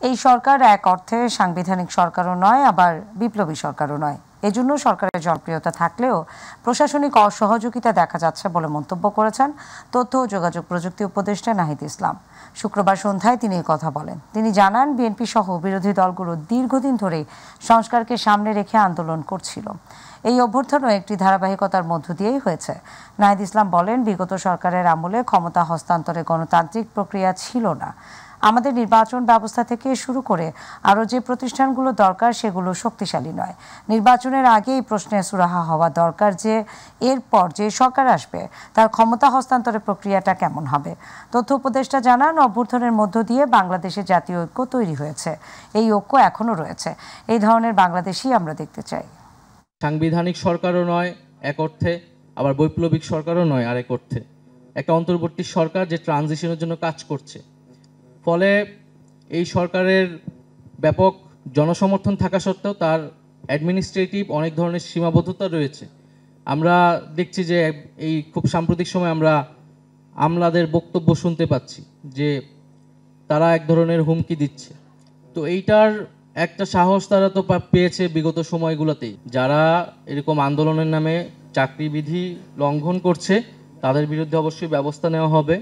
এই সরকার এক অর্থে সাংবিধানিক সরকারও নয়, আবার বিপ্লবী সরকারও নয়। এজন্য সরকারের জনপ্রিয়তা থাকলেও প্রশাসনিক অসহযোগিতা দেখা যাচ্ছে বলে মন্তব্য করেছেন তথ্য ও যোগাযোগ প্রযুক্তি উপদেষ্টা নাহিদ ইসলাম। শুক্রবার সন্ধ্যায় তিনি এই কথা বলেন। তিনি জানান, বিএনপি সহ বিরোধী দলগুলো দীর্ঘদিন ধরে সংস্কারকে সামনে রেখে আন্দোলন করছিল। এই অভ্যর্থনও একটি ধারাবাহিকতার মধ্য দিয়েই হয়েছে। নাহিদ ইসলাম বলেন, বিগত সরকারের আমলে ক্ষমতা হস্তান্তরে গণতান্ত্রিক প্রক্রিয়া ছিল না। আমাদের নির্বাচন ব্যবস্থা থেকে শুরু করে আরও যে প্রতিষ্ঠানগুলো দরকার সেগুলো শক্তিশালী নয়। নির্বাচনের আগে এই প্রশ্নে সুরাহা হওয়া দরকার যে এরপর যে সরকার আসবে তার ক্ষমতা হস্তান্তরের প্রক্রিয়াটা কেমন হবে। তথ্য উপদেষ্টা জানান, অভ্যর্থনের মধ্য দিয়ে বাংলাদেশে জাতীয় ঐক্য তৈরি হয়েছে। এই ঐক্য এখনও রয়েছে। এই ধরনের বাংলাদেশই আমরা দেখতে চাই। সাংবিধানিক সরকারও নয় এক অর্থে, আবার বৈপ্লবিক সরকারও নয় আরেক অর্থে। একটা অন্তর্বর্তী সরকার যে ট্রানজিশনের জন্য কাজ করছে। ফলে এই সরকারের ব্যাপক জনসমর্থন থাকা সত্ত্বেও তার অ্যাডমিনিস্ট্রেটিভ অনেক ধরনের সীমাবদ্ধতা রয়েছে। আমরা দেখছি যে এই খুব সাম্প্রতিক সময় আমরা আমলাদের বক্তব্য শুনতে পাচ্ছি যে তারা এক ধরনের হুমকি দিচ্ছে। তো এইটার একটা সাহস তারা তো পেয়েছে বিগত সময়গুলোতেই। যারা এরকম আন্দোলনের নামে চাকরিবিধি লঙ্ঘন করছে তাদের বিরুদ্ধে অবশ্যই ব্যবস্থা নেওয়া হবে।